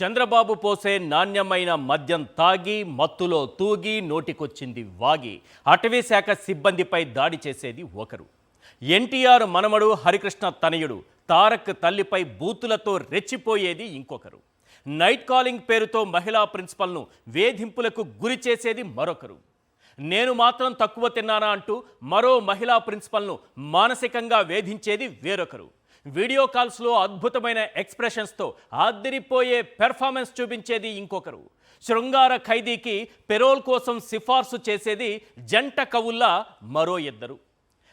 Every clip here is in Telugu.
చంద్రబాబు పోసే నాణ్యమైన మద్యం తాగి మత్తులో తూగి నోటికొచ్చింది వాగి అటవీ శాఖ సిబ్బందిపై దాడి చేసేది ఒకరు. ఎన్టీఆర్ మనమడు హరికృష్ణ తనయుడు తారక్ తల్లిపై బూతులతో రెచ్చిపోయేది ఇంకొకరు. నైట్ కాలింగ్ పేరుతో మహిళా ప్రిన్సిపల్ను వేధింపులకు గురి చేసేది మరొకరు. నేను మాత్రం తక్కువ తిన్నానా అంటూ మరో మహిళా ప్రిన్సిపల్ను మానసికంగా వేధించేది వేరొకరు. వీడియో కాల్స్లో అద్భుతమైన ఎక్స్ప్రెషన్స్తో ఆదిరిపోయే పెర్ఫార్మెన్స్ చూపించేది ఇంకొకరు. శృంగార ఖైదీకి పెరోల్ కోసం సిఫార్సు చేసేది జంట కవుల్లా మరో ఇద్దరు.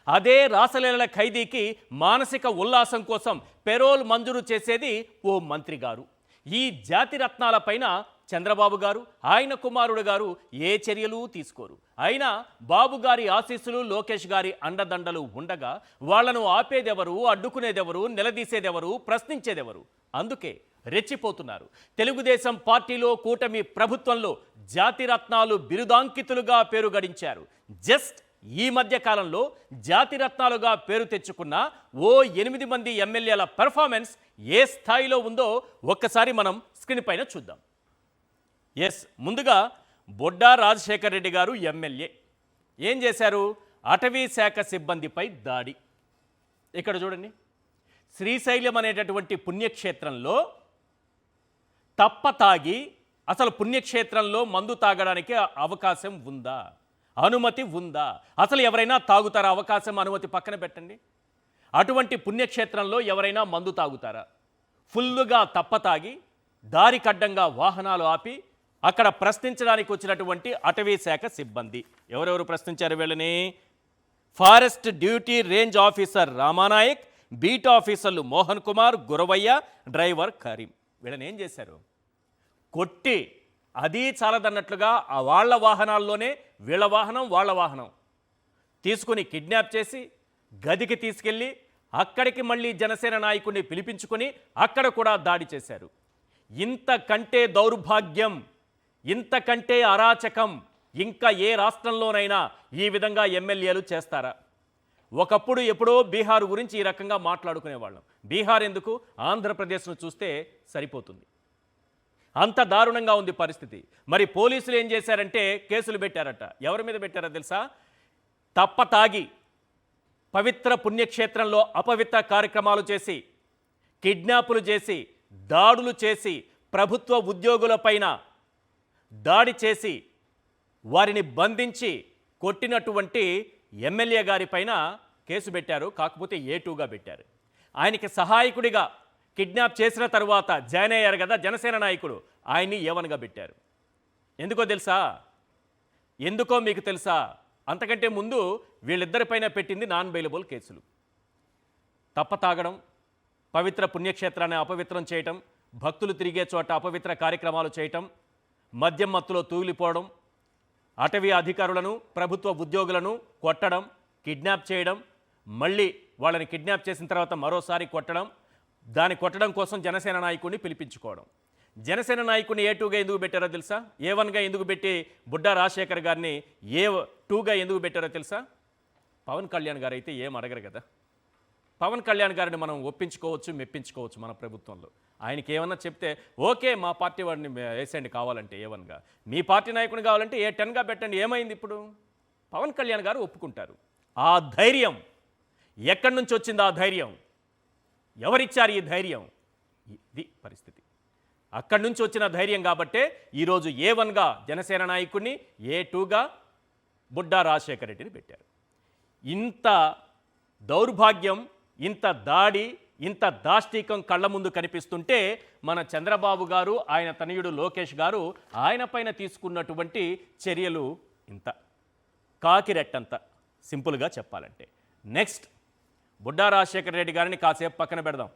అదే రాసలీలల ఖైదీకి మానసిక ఉల్లాసం కోసం పెరోల్ మంజూరు చేసేది ఓ మంత్రి గారు. ఈ జాతి రత్నాలపైన చంద్రబాబు గారు ఆయన కుమారుడు గారు ఏ చర్యలు తీసుకోరు. అయినా బాబు గారి ఆశీస్సులు లోకేష్ గారి అండదండలు ఉండగా వాళ్లను ఆపేదెవరు, అడ్డుకునేదెవరు, నిలదీసేదెవరు, ప్రశ్నించేదెవరు? అందుకే రెచ్చిపోతున్నారు. తెలుగుదేశం పార్టీలో కూటమి ప్రభుత్వంలో జాతిరత్నాలు బిరుదాంకితులుగా పేరు గడించారు. జస్ట్ ఈ మధ్య కాలంలో జాతిరత్నాలుగా పేరు తెచ్చుకున్న ఓ 8 మంది ఎమ్మెల్యేల పెర్ఫార్మెన్స్ ఏ స్థాయిలో ఉందో ఒక్కసారి మనం స్క్రీన్ పైన చూద్దాం. ముందుగా బొడ్డా రాజశేఖర్ రెడ్డి గారు ఎమ్మెల్యే ఏం చేశారు? అటవీ శాఖ సిబ్బందిపై దాడి. ఇక్కడ చూడండి, శ్రీశైలం అనేటటువంటి పుణ్యక్షేత్రంలో తప్ప తాగి, అసలు పుణ్యక్షేత్రంలో మందు తాగడానికి అవకాశం ఉందా? అనుమతి ఉందా? అసలు ఎవరైనా తాగుతారా? అవకాశం, అనుమతి పక్కన పెట్టండి. అటువంటి పుణ్యక్షేత్రంలో ఎవరైనా మందు తాగుతారా? ఫుల్లుగా తప్ప తాగి దారికడ్డంగా వాహనాలు ఆపి అక్కడ ప్రశ్నించడానికి వచ్చినటువంటి అటవీ శాఖ సిబ్బంది ఎవరెవరు ప్రశ్నించారు వీళ్ళని? Forest duty range officer Ramanayak, beat ఆఫీసర్లు మోహన్ కుమార్, గురవయ్య, డ్రైవర్ కరీం. వీళ్ళని ఏం చేశారు? కొట్టి, అది చాలదన్నట్లుగా ఆ వాళ్ళ వాహనాల్లోనే వీళ్ళ వాహనం వాళ్ళ వాహనం తీసుకుని కిడ్నాప్ చేసి గదికి తీసుకెళ్ళి అక్కడికి మళ్ళీ జనసేన నాయకుడిని పిలిపించుకొని అక్కడ కూడా దాడి చేశారు. ఇంతకంటే దౌర్భాగ్యం, ఇంతకంటే అరాచకం ఇంకా ఏ రాష్ట్రంలోనైనా ఈ విధంగా ఎమ్మెల్యేలు చేస్తారా? ఒకప్పుడు ఎప్పుడో బీహార్ గురించి ఈ రకంగా మాట్లాడుకునేవాళ్ళం. బీహార్ ఎందుకు, ఆంధ్రప్రదేశ్ను చూస్తే సరిపోతుంది. అంత దారుణంగా ఉంది పరిస్థితి. మరి పోలీసులు ఏం చేశారంటే కేసులు పెట్టారట. ఎవరి మీద పెట్టారో తెలుసా? తప్ప తాగి పవిత్ర పుణ్యక్షేత్రంలో అపవిత్ర కార్యక్రమాలు చేసి, కిడ్నాపులు చేసి, దాడులు చేసి, ప్రభుత్వ ఉద్యోగులపైన దాడి చేసి వారిని బంధించి కొట్టినటువంటి ఎమ్మెల్యే గారి పైన కేసు పెట్టారు. కాకపోతే A2గా పెట్టారు. ఆయనకి సహాయకుడిగా కిడ్నాప్ చేసిన తర్వాత జాయిన్ అయ్యారు కదా జనసేన నాయకుడు, ఆయన్ని A1గా పెట్టారు. ఎందుకో తెలుసా? ఎందుకో మీకు తెలుసా? అంతకంటే ముందు వీళ్ళిద్దరిపైన పెట్టింది నాన్ బెయిలబుల్ కేసులు. తప్ప తాగడం, పవిత్ర పుణ్యక్షేత్రాన్ని అపవిత్రం చేయటం, భక్తులు తిరిగే చోట అపవిత్ర కార్యక్రమాలు చేయటం, మద్యం మత్తులో తూలిపోవడం, అటవీ అధికారులను, ప్రభుత్వ ఉద్యోగులను కొట్టడం, కిడ్నాప్ చేయడం, మళ్ళీ వాళ్ళని కిడ్నాప్ చేసిన తర్వాత మరోసారి కొట్టడం, దాన్ని కొట్టడం కోసం జనసేన నాయకుడిని పిలిపించుకోవడం. జనసేన నాయకుడిని A2గా ఎందుకు పెట్టారో తెలుసా? A1గా ఎందుకు పెట్టి బుడ్డా రాజశేఖర్ గారిని A2గా ఎందుకు పెట్టారో తెలుసా? పవన్ కళ్యాణ్ గారు అయితే ఏం అడగరు కదా. పవన్ కళ్యాణ్ గారిని మనం ఒప్పించుకోవచ్చు, మెప్పించుకోవచ్చు మన ప్రభుత్వంలో. ఆయనకి ఏమన్నా చెప్తే ఓకే, మా పార్టీ వాడిని వేసేయండి కావాలంటే A1గా, మీ పార్టీ నాయకుడిని కావాలంటే A10గా పెట్టండి. ఏమైంది ఇప్పుడు? పవన్ కళ్యాణ్ గారు ఒప్పుకుంటారు. ఆ ధైర్యం ఎక్కడి నుంచి వచ్చింది? ఆ ధైర్యం ఎవరిచ్చారు? ఈ ధైర్యం ఇది పరిస్థితి. అక్కడి నుంచి వచ్చిన ధైర్యం కాబట్టే ఈరోజు A1గా జనసేన నాయకుడిని, A2గా బుడ్డా రాజశేఖర్ రెడ్డిని పెట్టారు. ఇంత దౌర్భాగ్యం, ఇంత దాడి, ఇంత దాష్టీకం కళ్ళ ముందు కనిపిస్తుంటే మన చంద్రబాబు గారు, ఆయన తనయుడు లోకేష్ గారు ఆయన పైన తీసుకున్నటువంటి చర్యలు ఇంత కాకిరెట్టంత, సింపుల్గా చెప్పాలంటే. నెక్స్ట్ బుడ్డా రాజశేఖర్ రెడ్డి గారిని కాసేపు పక్కన పెడదాం.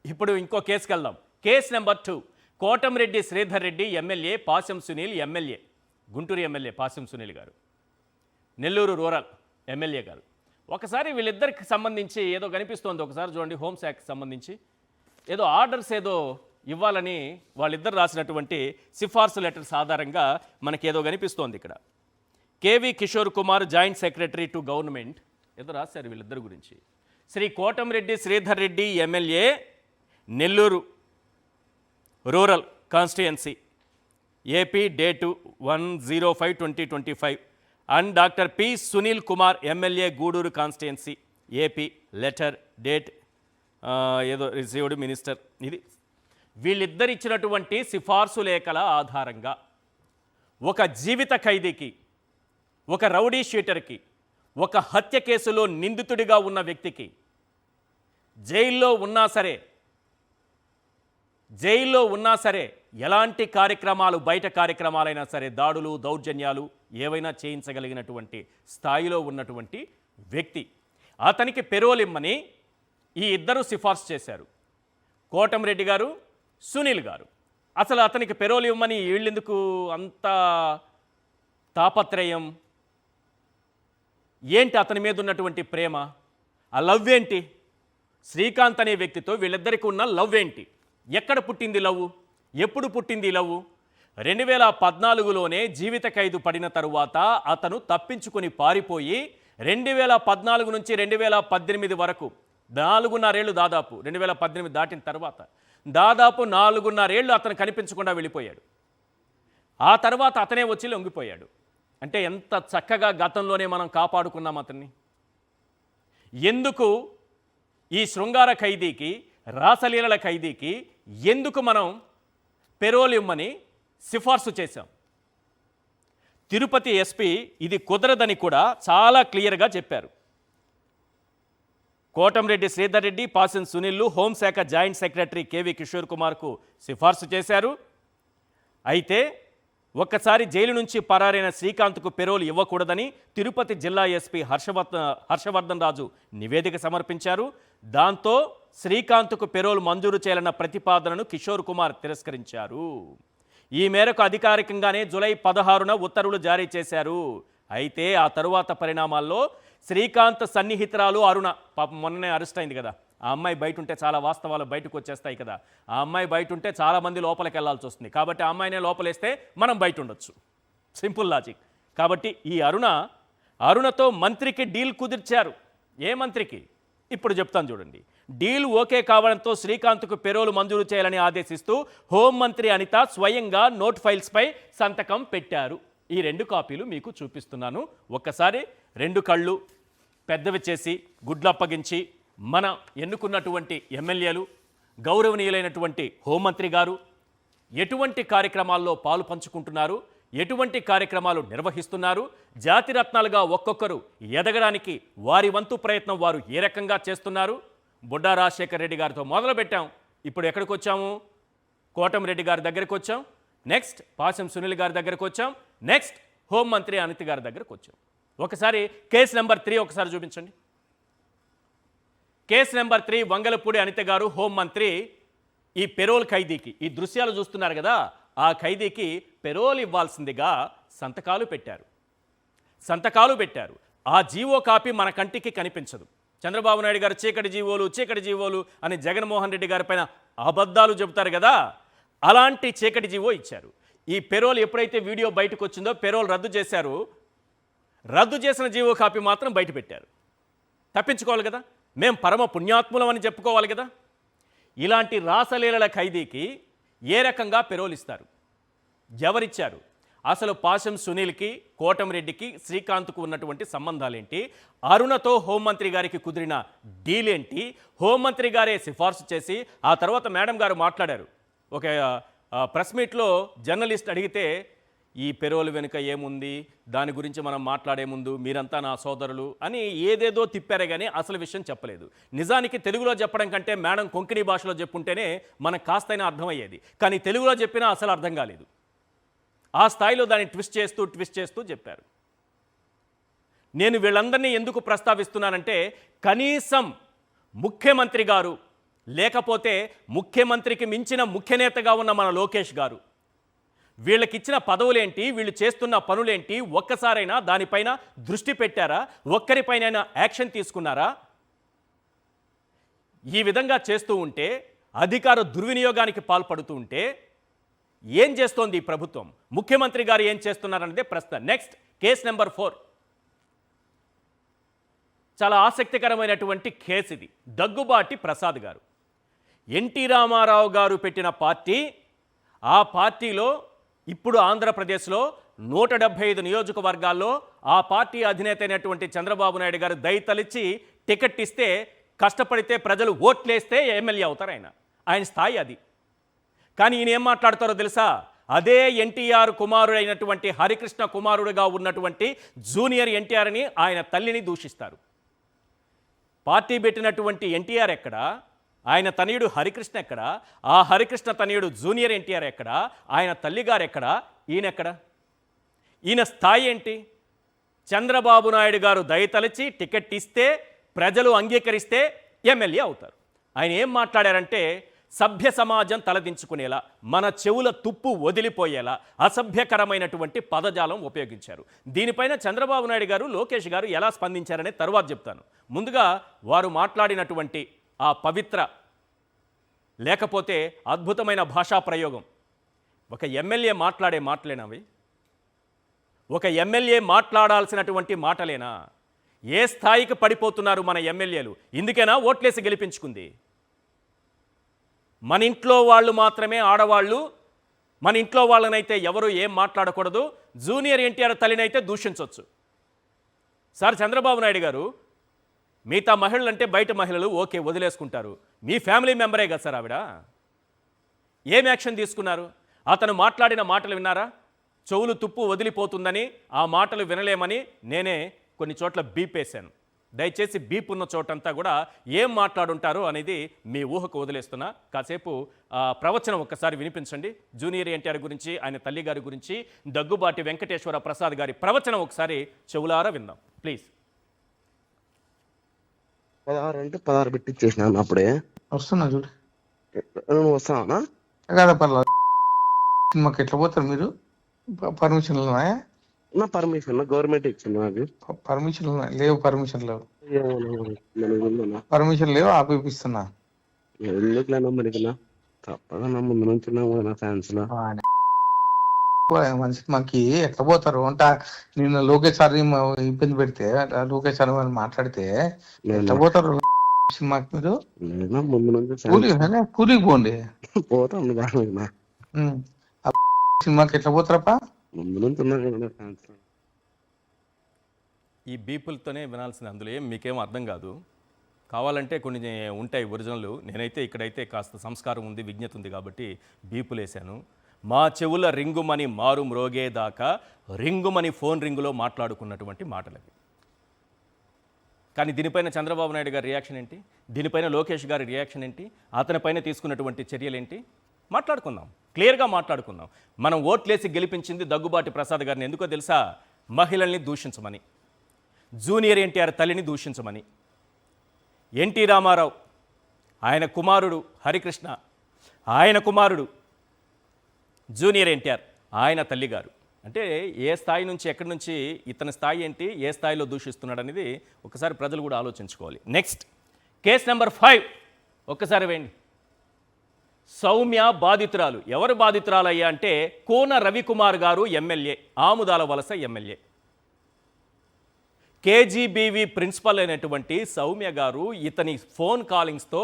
ఇప్పుడు ఇంకో కేసుకి వెళ్దాం. Case number 2. Kotamreddy Sridhar Reddy MLA, పాశం సునీల్ ఎమ్మెల్యే, గుంటూరు ఎమ్మెల్యే పాశం సునీల్ గారు, నెల్లూరు రూరల్ ఎమ్మెల్యే గారు. ఒకసారి వీళ్ళిద్దరికి సంబంధించి ఏదో కనిపిస్తోంది. ఒకసారి చూడండి, హోంశాఖకి సంబంధించి ఏదో ఆర్డర్స్ ఏదో ఇవ్వాలని వాళ్ళిద్దరు రాసినటువంటి సిఫార్సు లెటర్స్ ఆధారంగా మనకేదో కనిపిస్తోంది. ఇక్కడ K V Kishore Kumar joint secretary to government ఏదో రాశారు వీళ్ళిద్దరి గురించి. Shri Kotamreddy Sridhar Reddy MLA, Nellore rural constituency AP date 1/05/2025 and doctor P Sunil Kumar MLA Gudur constituency AP letter date ఏదో రిసీవ్డ్ మినిస్టర్. ఇది వీళ్ళిద్దరు ఇచ్చినటువంటి సిఫార్సు లేఖల ఆధారంగా ఒక జీవిత ఖైదీకి, ఒక రౌడీ షీటర్కి, ఒక హత్య కేసులో నిందితుడిగా ఉన్న వ్యక్తికి జైల్లో ఉన్నా సరే ఎలాంటి కార్యక్రమాలు, బయట కార్యక్రమాలైనా సరే, దాడులు, దౌర్జన్యాలు ఏవైనా చేయించగలిగినటువంటి స్థాయిలో ఉన్నటువంటి వ్యక్తి. అతనికి పెరోల్ ఇమ్మని ఈ ఇద్దరు సిఫార్సు చేశారు, కోటంరెడ్డి గారు, సునీల్ గారు. అసలు అతనికి పెరోల్ ఇవ్వమని వీళ్ళెందుకు అంత తాపత్రయం? ఏంటి అతని మీద ఉన్నటువంటి ప్రేమ? ఆ లవ్ ఏంటి? శ్రీకాంత్ అనే వ్యక్తితో వీళ్ళిద్దరికి ఉన్న లవ్ ఏంటి? ఎక్కడ పుట్టింది లవ్? ఎప్పుడు పుట్టింది లవ్? 2014లోనే జీవిత ఖైదు పడిన తరువాత అతను తప్పించుకొని పారిపోయి 2014 నుంచి 2018 వరకు 4.5 ఏళ్ళు, దాదాపు 2018 దాటిన తర్వాత దాదాపు 4.5 ఏళ్ళు అతను కనిపించకుండా వెళ్ళిపోయాడు. ఆ తర్వాత అతనే వచ్చి లొంగిపోయాడు. అంటే ఎంత చక్కగా గతంలోనే మనం కాపాడుకున్నాం అతన్ని. ఎందుకు ఈ శృంగార ఖైదీకి, రాసలీలల ఖైదీకి ఎందుకు మనం పెరోల్ ఇమ్మని సిఫార్సు చేశాం? తిరుపతి ఎస్పీ ఇది కుదరదని కూడా చాలా క్లియర్గా చెప్పారు. కోటంరెడ్డి శ్రీధర్ రెడ్డి, పాసెన్ సునీల్లు హోంశాఖ జాయింట్ సెక్రటరీ కేవి కిషోర్ కుమార్కు సిఫార్సు చేశారు. అయితే ఒక్కసారి జైలు నుంచి పరారైన శ్రీకాంత్కు పెరోల్ ఇవ్వకూడదని తిరుపతి జిల్లా ఎస్పీ హర్షవర్ధన్ రాజు నివేదిక సమర్పించారు. దాంతో శ్రీకాంత్కు పెరోల్ మంజూరు చేయాలన్న ప్రతిపాదనను కిషోర్ కుమార్ తిరస్కరించారు. ఈ మేరకు అధికారికంగానే జూలై 16న ఉత్తర్వులు జారీ చేశారు. అయితే ఆ తరువాత పరిణామాల్లో శ్రీకాంత్ సన్నిహితురాలు అరుణ, పాపం మొన్ననే అరెస్ట్ అయింది కదా, ఆ అమ్మాయి బయట ఉంటే చాలా వాస్తవాలు బయటకు వచ్చేస్తాయి కదా. ఆ అమ్మాయి బయట ఉంటే చాలామంది లోపలికి వెళ్లాల్సి వస్తుంది. కాబట్టి ఆ అమ్మాయినే లోపలేస్తే మనం బయట ఉండొచ్చు. Simple logic. కాబట్టి ఈ అరుణతో మంత్రికి డీల్ కుదిర్చారు. ఏ మంత్రికి? ఇప్పుడు చెప్తాను చూడండి. డీల్ ఓకే కావడంతో శ్రీకాంత్కు పెరోలు మంజూరు చేయాలని ఆదేశిస్తూ హోంమంత్రి అనిత స్వయంగా నోట్ ఫైల్స్పై సంతకం పెట్టారు. ఈ 2 కాపీలు మీకు చూపిస్తున్నాను. ఒక్కసారి 2 కళ్ళు పెద్దవి చేసి గుడ్లప్పగించి మన ఎన్నుకున్నటువంటి ఎమ్మెల్యేలు, గౌరవనీయులైనటువంటి హోంమంత్రి గారు ఎటువంటి కార్యక్రమాల్లో పాలు పంచుకుంటున్నారు, ఎటువంటి కార్యక్రమాలు నిర్వహిస్తున్నారు, జాతిరత్నాలుగా ఒక్కొక్కరు ఎదగడానికి వారి వంతు ప్రయత్నం వారు ఏ రకంగా చేస్తున్నారు. బుడ్డా రాజశేఖర్ రెడ్డి గారితో మొదలుపెట్టాం. ఇప్పుడు ఎక్కడికి వచ్చాము? కోటంరెడ్డి గారి దగ్గరికి వచ్చాం. నెక్స్ట్ పాసెం సునీల్ గారి దగ్గరకు వచ్చాం. నెక్స్ట్ హోంమంత్రి అనిత గారి దగ్గరకు వచ్చాం. ఒకసారి కేసు నెంబర్ 3 ఒకసారి చూపించండి. కేసు నెంబర్ 3 వంగలపూడి అనిత గారు హోంమంత్రి ఈ పెరోల్ ఖైదీకి, ఈ దృశ్యాలు చూస్తున్నారు కదా, ఆ ఖైదీకి పెరోల్ ఇవ్వాల్సిందిగా సంతకాలు పెట్టారు. ఆ జీవో కాపీ మన కంటికి కనిపించదు. చంద్రబాబు నాయుడు గారు చీకటి జీవోలు అని జగన్మోహన్ రెడ్డి గారి పైన అబద్ధాలు చెబుతారు కదా, అలాంటి చీకటి జీవో ఇచ్చారు. ఈ పెరోల్ ఎప్పుడైతే వీడియో బయటకు వచ్చిందో పెరోల్ రద్దు చేశారు. రద్దు చేసిన జీవో కాపీ మాత్రం బయట పెట్టారు. తప్పించుకోవాలి కదా, మేము పరమ పుణ్యాత్ములం అని చెప్పుకోవాలి కదా. ఇలాంటి రాసలీలల ఖైదీకి ఏ రకంగా పెరోల్ ఇస్తారు? ఎవరిచ్చారు? అసలు పాశం సునీల్కి, కోటంరెడ్డికి, శ్రీకాంత్కు ఉన్నటువంటి సంబంధాలేంటి? అరుణతో హోంమంత్రి గారికి కుదిరిన డీల్ ఏంటి? హోంమంత్రి గారే సిఫార్సు చేసి ఆ తర్వాత మేడం గారు మాట్లాడారు. ఒక ప్రెస్ మీట్లో జర్నలిస్ట్ అడిగితే ఈ పెరోల్ వెనుక ఏముంది, దాని గురించి మనం మాట్లాడే ముందు మీరంతా నా సోదరులు అని ఏదేదో తిప్పారే కానీ అసలు విషయం చెప్పలేదు. నిజానికి తెలుగులో చెప్పడం కంటే మేడం కొంకణి భాషలో చెప్పుంటేనే మనకు కాస్తైనా అర్థమయ్యేది. కానీ తెలుగులో చెప్పినా అసలు అర్థం కాలేదు. ఆ స్థాయిలో దాన్ని ట్విస్ట్ చేస్తూ చెప్పారు. నేను వీళ్ళందరినీ ఎందుకు ప్రస్తావిస్తున్నానంటే, కనీసం ముఖ్యమంత్రి గారు, లేకపోతే ముఖ్యమంత్రికి మించిన ముఖ్యనేతగా ఉన్న మన లోకేష్ గారు, వీళ్ళకిచ్చిన పదవులేంటి, వీళ్ళు చేస్తున్న పనులేంటి, ఒక్కసారైనా దానిపైన దృష్టి పెట్టారా? ఒక్కరిపైనైనా యాక్షన్ తీసుకున్నారా? ఈ విధంగా చేస్తూ ఉంటే, అధికార దుర్వినియోగానికి పాల్పడుతూ ఉంటే ఏం చేస్తోంది ఈ ప్రభుత్వం? ముఖ్యమంత్రి గారు ఏం చేస్తున్నారన్నదే ప్రశ్న. నెక్స్ట్ కేసు నెంబర్ 4 చాలా ఆసక్తికరమైనటువంటి కేసు ఇది. దగ్గుబాటి ప్రసాద్ గారు, ఎన్టీ రామారావు గారు పెట్టిన పార్టీ ఆ పార్టీలో ఇప్పుడు ఆంధ్రప్రదేశ్లో 175 నియోజకవర్గాల్లో ఆ పార్టీ అధినేత అయినటువంటి చంద్రబాబు నాయుడు గారు దయతలిచి టికెట్ ఇస్తే కష్టపడితే ప్రజలు ఓట్లేస్తే ఎమ్మెల్యే అవుతారు ఆయన స్థాయి అది. కానీ ఈయన ఏం మాట్లాడతారో తెలుసా? అదే ఎన్టీఆర్ కుమారుడైనటువంటి హరికృష్ణ కుమారుడుగా ఉన్నటువంటి జూనియర్ ఎన్టీఆర్ని ఆయన తల్లిని దూషిస్తారు. పార్టీ పెట్టినటువంటి ఎన్టీఆర్ ఎక్కడ, ఆయన తనయుడు హరికృష్ణ ఎక్కడ, ఆ హరికృష్ణ తనయుడు జూనియర్ ఎన్టీఆర్ ఎక్కడ, ఆయన తల్లిగారు ఎక్కడ, ఈయనెక్కడ? ఈయన స్థాయి ఏంటి? చంద్రబాబు నాయుడు గారు దయతలిచి టికెట్ ఇస్తే ప్రజలు అంగీకరిస్తే ఎమ్మెల్యే అవుతారు. ఆయన ఏం మాట్లాడారంటే సభ్య సమాజం తలదించుకునేలా, మన చెవుల తుప్పు వదిలిపోయేలా అసభ్యకరమైనటువంటి పదజాలం ఉపయోగించారు. దీనిపైన చంద్రబాబు నాయుడు గారు, లోకేష్ గారు ఎలా స్పందించారనే తర్వాత చెప్తాను. ముందుగా వారు మాట్లాడినటువంటి ఆ పవిత్ర లేకపోతే అద్భుతమైన భాషా ప్రయోగం, ఒక ఎమ్మెల్యే మాట్లాడే మాటలేనవి? ఒక ఎమ్మెల్యే మాట్లాడాల్సినటువంటి మాటలేనా? ఏ స్థాయికి పడిపోతున్నారు మన ఎమ్మెల్యేలు? ఇందుకేనా ఓట్లేసి గెలిపించుకుంది? మన ఇంట్లో వాళ్ళు మాత్రమే ఆడవాళ్ళు, మన ఇంట్లో వాళ్ళనైతే ఎవరు ఏం మాట్లాడకూడదు, జూనియర్ ఎన్టీఆర్ తల్లినైతే దూషించవచ్చు. సార్ చంద్రబాబు నాయుడు గారు, మిగతా మహిళలు అంటే బయట మహిళలు ఓకే వదిలేసుకుంటారు, మీ ఫ్యామిలీ మెంబరే కదా సార్ ఆవిడ. ఏం యాక్షన్ తీసుకున్నారు? అతను మాట్లాడిన మాటలు విన్నారా? చెవులు తుప్పు వదిలిపోతుందని, ఆ మాటలు వినలేమని నేనే కొన్ని చోట్ల బీప్ వేశాను. దయచేసి బీప్ ఉన్న చోటంతా కూడా ఏం మాట్లాడుంటారో అనేది మీ ఊహకు వదిలేస్తున్నా. కాసేపు ప్రవచనం ఒక్కసారి వినిపించండి. జూనియర్ ఎన్టీఆర్ గురించి, ఆయన తల్లి గారి గురించి, దగ్గుబాటి వెంకటేశ్వర ప్రసాద్ గారి ప్రవచనం ఒకసారి చెవులారా విందాం ప్లీజ్. 16 అంటే 16 పెట్టిచ్చేసిన అప్పుడే వస్తున్నా చూడు. నువ్వు వస్తావా కదా పర్లేదు. సినిమాకి ఎట్లా పోతారు మీరు? పర్మిషన్లు ఉన్నాయా? నా పర్మిషన్ గవర్నమెంట్ ఇచ్చింది నాకు. పర్మిషన్లు లేవు. పర్మిషన్ లేవు. ఏమన్నా పర్మిషన్ లేవు, ఆపిస్తున్నా. ఎందుకులేనా మరికనా తప్పగా ముందు నుంచి నా ఫ్యాన్స్ లో మనిషి మాకి ఎట్లా పోతారు అంట. నిన్న లోకేష్ సార్ ఇబ్బంది పెడితే, లోకేష్ సార్ మాట్లాడితే ఎట్లా పోతారు సినిమాకి మీరు? ముందు నుంచి కూలికి పోండి. పోతాను సినిమాకి ఎట్లా పోతారప్పా? ముందు నుంచి ఉన్నా ఫ్యాన్స్. ఈ బీపులతోనే వినాల్సింది, అందులో ఏం మీకేం అర్థం కాదు. కావాలంటే కొన్ని ఉంటాయి ఒరిజినల్. నేనైతే ఇక్కడైతే కాస్త సంస్కారం ఉంది, విజ్ఞత ఉంది కాబట్టి బీపులు వేశాను. మా చెవుల రింగుమని మారు మ్రోగేదాకా రింగుమని ఫోన్ రింగులో మాట్లాడుకున్నటువంటి మాటలవి. కానీ దీనిపైన చంద్రబాబు నాయుడు గారి రియాక్షన్ ఏంటి? దీనిపైన లోకేష్ గారి రియాక్షన్ ఏంటి? అతనిపైన తీసుకున్నటువంటి చర్యలు ఏంటి? మాట్లాడుకుందాం, క్లియర్గా మాట్లాడుకుందాం. మనం ఓట్లేసి గెలిపించింది దగ్గుబాటి ప్రసాద్ గారిని ఎందుకో తెలుసా? మహిళల్ని దూషించమని, జూనియర్ ఎన్టీఆర్ తల్లిని దూషించమని. ఎన్టీ రామారావు, ఆయన కుమారుడు హరికృష్ణ, ఆయన కుమారుడు జూనియర్ ఎన్టీఆర్, ఆయన తల్లిగారు. అంటే ఏ స్థాయి నుంచి, ఎక్కడి నుంచి, ఇతని స్థాయి ఏంటి, ఏ స్థాయిలో దూషిస్తున్నాడు అనేది ఒకసారి ప్రజలు కూడా ఆలోచించుకోవాలి. నెక్స్ట్ కేసు నెంబర్ 5 ఒక్కసారి వేయండి. సౌమ్య బాధితురాలు. ఎవరు బాధితురాలయ్యా అంటే కోన రవికుమార్ గారు ఎమ్మెల్యే, ఆముదాల వలస ఎమ్మెల్యే. కేజీబీవీ ప్రిన్సిపల్ అయినటువంటి సౌమ్య గారు ఇతని ఫోన్ కాలింగ్స్తో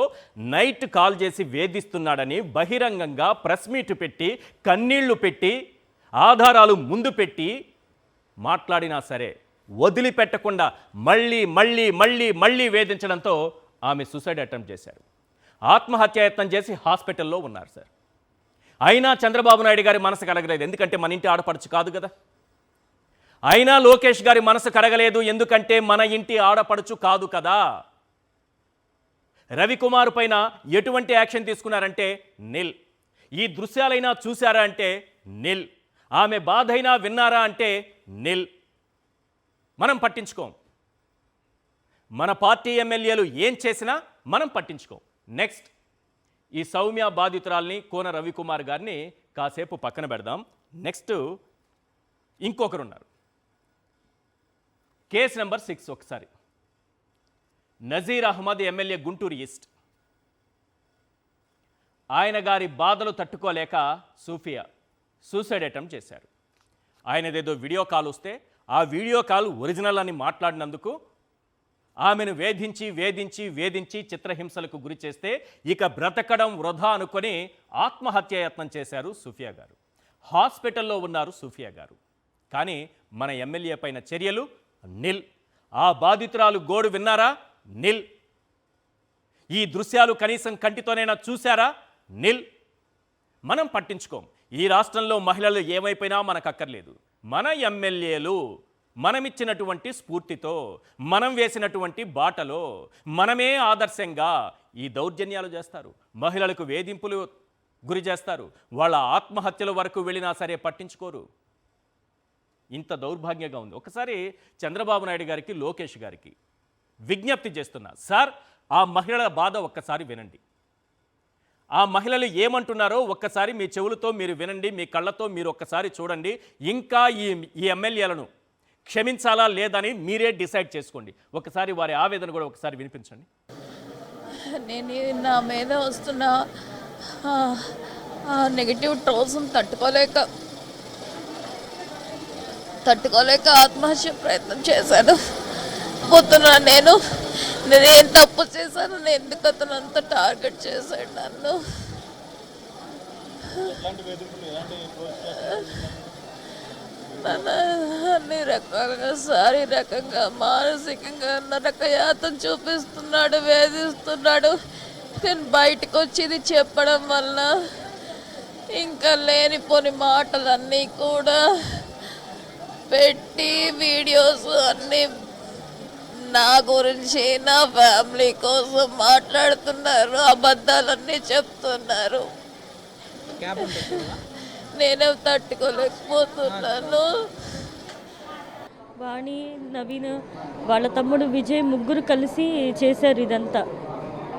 నైట్ కాల్ చేసి వేధిస్తున్నాడని బహిరంగంగా ప్రెస్ మీట్ పెట్టి, కన్నీళ్లు పెట్టి, ఆధారాలు ముందు పెట్టి మాట్లాడినా సరే వదిలిపెట్టకుండా మళ్ళీ మళ్ళీ మళ్ళీ మళ్ళీ వేధించడంతో ఆమె సూసైడ్ అటెంప్ట్ చేశారు. ఆత్మహత్యాయత్నం చేసి హాస్పిటల్లో ఉన్నారు సార్. అయినా చంద్రబాబు నాయుడు గారి మనసు కలగలేదు, ఎందుకంటే మన ఇంటి ఆడపడుచు కాదు కదా. అయినా లోకేష్ గారి మనసు కరగలేదు, ఎందుకంటే మన ఇంటి ఆడపడుచు కాదు కదా. రవికుమార్ పైన ఎటువంటి యాక్షన్ తీసుకున్నారంటే నిల్. ఈ దృశ్యాలైనా చూశారా అంటే నిల్. ఆమె బాధ అయినా విన్నారా అంటే నిల్. మనం పట్టించుకోం. మన పార్టీ ఎమ్మెల్యేలు ఏం చేసినా మనం పట్టించుకోం. నెక్స్ట్ ఈ సౌమ్య బాధితురాల్ని, కోన రవికుమార్ గారిని కాసేపు పక్కన పెడదాం. నెక్స్ట్ ఇంకొకరున్నారు. కేసు నెంబర్ 6 ఒకసారి. Nazeer Ahmed MLA Guntur east. ఆయన గారి బాధలు తట్టుకోలేక సూఫియా సూసైడ్ అటెంప్ట్ చేశారు. ఆయనదేదో వీడియో కాల్ వస్తే ఆ వీడియో కాల్ ఒరిజినల్ అని మాట్లాడినందుకు ఆమెను వేధించి వేధించి వేధించి చిత్రహింసలకు గురి చేస్తే ఇక బ్రతకడం వృధా అనుకొని ఆత్మహత్యాయత్నం చేశారు సూఫియా గారు. హాస్పిటల్లో ఉన్నారు సూఫియా గారు. కానీ మన ఎమ్మెల్యే పైన చర్యలు నిల్. ఆ బాధితురాలు గోడు విన్నారా? నిల్. ఈ దృశ్యాలు కనీసం కంటితోనైనా చూశారా? నిల్. మనం పట్టించుకోం. ఈ రాష్ట్రంలో మహిళలు ఏమైపోయినా మనకు అక్కర్లేదు. మన ఎమ్మెల్యేలు మనమిచ్చినటువంటి స్ఫూర్తితో, మనం వేసినటువంటి బాటలో, మనమే ఆదర్శంగా ఈ దౌర్జన్యాలు చేస్తారు, మహిళలకు వేధింపులు గురి చేస్తారు, వాళ్ళ ఆత్మహత్యల వరకు వెళ్ళినా సరే పట్టించుకోరు. ఇంత దౌర్భాగ్యంగా ఉంది. ఒకసారి చంద్రబాబు నాయుడు గారికి, లోకేష్ గారికి విజ్ఞప్తి చేస్తున్నా, సార్ ఆ మహిళల బాధ ఒక్కసారి వినండి. ఆ మహిళలు ఏమంటున్నారో ఒక్కసారి మీ చెవులతో మీరు వినండి, మీ కళ్ళతో మీరు ఒక్కసారి చూడండి. ఇంకా ఈ ఎమ్మెల్యేలను క్షమించాలా లేదని మీరే డిసైడ్ చేసుకోండి. ఒకసారి వారి ఆవేదన కూడా ఒకసారి వినిపించండి. నేను నా మీద వస్తున్న నెగిటివ్ ట్రోల్స్ని తట్టుకోలేక ఆత్మహత్య ప్రయత్నం చేశాను. పోతున్నా నేనేం తప్పు చేశాను, ఎందుకు అతను అంత టార్గెట్ చేశాడు నన్ను. అన్ని రకాలుగా శారీరకంగా, మానసికంగా నరకయాతన చూపిస్తున్నాడు, వేధిస్తున్నాడు. నేను బయటకు వచ్చి ఇది చెప్పడం వల్ల ఇంకా లేనిపోని మాటలన్నీ కూడా పెట్టి వీడియోస్ అన్నీ నా గురించి, నా ఫ్యామిలీ కోసం మాట్లాడుతున్నారు, అబద్ధాలన్నీ చెప్తున్నారు. నేనే తట్టుకోలేకపోతున్నాను. వాణి, నవీన్, వాళ్ళ తమ్ముడు విజయ్ ముగ్గురు కలిసి చేశారు ఇదంతా.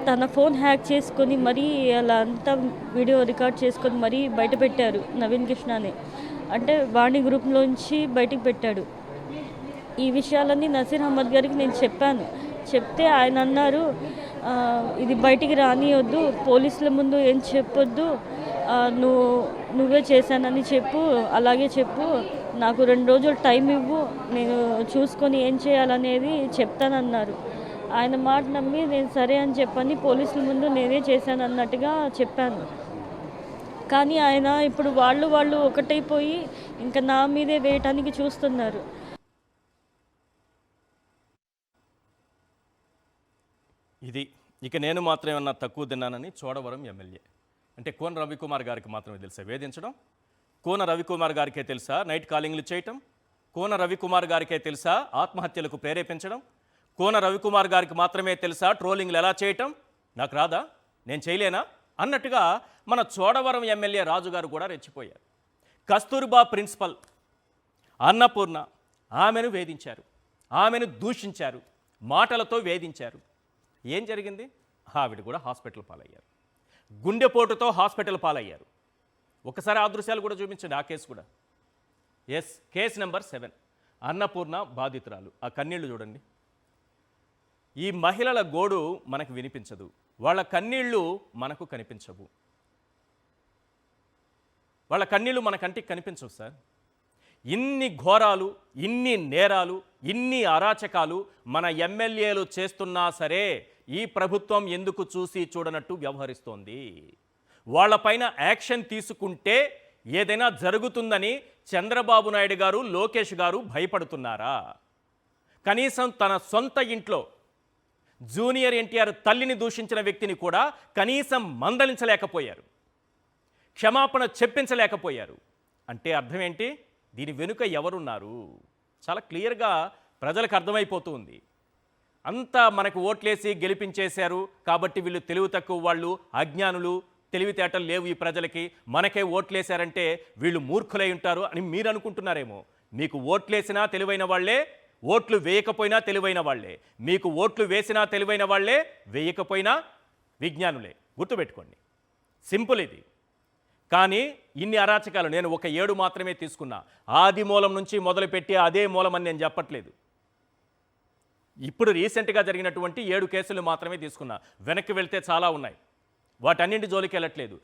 తన ఫోన్ హ్యాక్ చేసుకొని మరీ అలా అంతా వీడియో రికార్డ్ చేసుకొని మరీ బయట పెట్టారు నవీన్ కృష్ణని. అంటే వాణి గ్రూప్లోంచి బయటికి పెట్టాడు. ఈ విషయాలన్నీ నసీర్ అహ్మద్ గారికి నేను చెప్పాను. చెప్తే ఆయన అన్నారు, ఇది బయటికి రానియొద్దు, పోలీసుల ముందు ఏం చెప్పొద్దు, నువ్వే చేశానని చెప్పు, అలాగే చెప్పు, నాకు 2 రోజులు టైం ఇవ్వు, నేను చూసుకొని ఏం చేయాలనేది చెప్తానన్నారు. ఆయన మాట నమ్మి నేను సరే అని చెప్పని పోలీసుల ముందు నేనే చేశాను అన్నట్టుగా చెప్పాను. కానీ ఆయన ఇప్పుడు వాళ్ళు ఒకటైపోయి ఇంకా నా మీదే వేయటానికి చూస్తున్నారు. ఇది ఇక నేను మాత్రం ఏమన్నా తక్కువ తిన్నానని చోడవరం ఎమ్మెల్యే. అంటే కోన రవికుమార్ గారికి మాత్రమే తెలుసా వేధించడం? కోన రవికుమార్ గారికే తెలుసా నైట్ కాలింగ్లు చేయటం? కోన రవికుమార్ గారికే తెలుసా ఆత్మహత్యలకు ప్రేరేపించడం? కోన రవికుమార్ గారికి మాత్రమే తెలుసా ట్రోలింగ్లు ఎలా చేయటం? నాకు రాదా, నేను చేయలేనా అన్నట్టుగా మన చోడవరం ఎమ్మెల్యే రాజు గారు కూడా రెచ్చిపోయారు. కస్తూర్బా ప్రిన్సిపల్ అన్నపూర్ణ, ఆమెను వేధించారు, ఆమెను దూషించారు, మాటలతో వేధించారు. ఏం జరిగింది? ఆవిడ కూడా హాస్పిటల్ పాలయ్యారు, గుండెపోటుతో హాస్పిటల్ పాలయ్యారు. ఒకసారి ఆ దృశ్యాలు కూడా చూపించండి, ఆ కేసు కూడా. ఎస్, కేసు నెంబర్ 7, అన్నపూర్ణ బాధితురాలు. ఆ కన్నీళ్లు చూడండి. ఈ మహిళల గోడు మనకు వినిపించదు, వాళ్ళ కన్నీళ్లు మనకు కనిపించవు. వాళ్ళ కన్నీళ్లు మన కంటికి కనిపించవు సార్. ఇన్ని ఘోరాలు, ఇన్ని నేరాలు, ఇన్ని అరాచకాలు మన ఎమ్మెల్యేలు చేస్తున్నా సరే ఈ ప్రభుత్వం ఎందుకు చూసి చూడనట్టు వ్యవహరిస్తోంది? వాళ్ళపైన యాక్షన్ తీసుకుంటే ఏదైనా జరుగుతుందని చంద్రబాబు నాయుడు గారు, లోకేష్ గారు భయపడుతున్నారా? కనీసం తన సొంత ఇంట్లో జూనియర్ ఎన్టీఆర్ తల్లిని దూషించిన వ్యక్తిని కూడా కనీసం మందలించలేకపోయారు, క్షమాపణ చెప్పించలేకపోయారు. అంటే అర్థం ఏంటి? దీని వెనుక ఎవరున్నారు? చాలా క్లియర్గా ప్రజలకు అర్థమైపోతుంది. అంతా మనకు ఓట్లేసి గెలిపించేశారు కాబట్టి వీళ్ళు తెలివి తక్కువ వాళ్ళు, అజ్ఞానులు, తెలివితేటలు లేవు ఈ ప్రజలకి, మనకే ఓట్లేశారంటే వీళ్ళు మూర్ఖులై ఉంటారు అని మీరు అనుకుంటున్నారేమో. మీకు ఓట్లేసినా తెలివైన వాళ్ళే, ఓట్లు వేయకపోయినా తెలివైన వాళ్ళే. మీకు ఓట్లు వేసినా తెలివైన వాళ్ళే, వేయకపోయినా విజ్ఞానులే. గుర్తుపెట్టుకోండి, సింపుల్ ఇది. కానీ ఇన్ని అరాచకాలు నేను ఒక 7 మాత్రమే తీసుకున్నా. ఆది మూలం నుంచి మొదలుపెట్టి అదే మూలం అని నేను చెప్పట్లేదు. ఇప్పుడు రీసెంట్గా జరిగినటువంటి 7 కేసులు మాత్రమే తీసుకున్నా. వెనక్కి వెళ్తే చాలా ఉన్నాయి, వాటన్నింటి జోలికి వెళ్ళట్లేదు.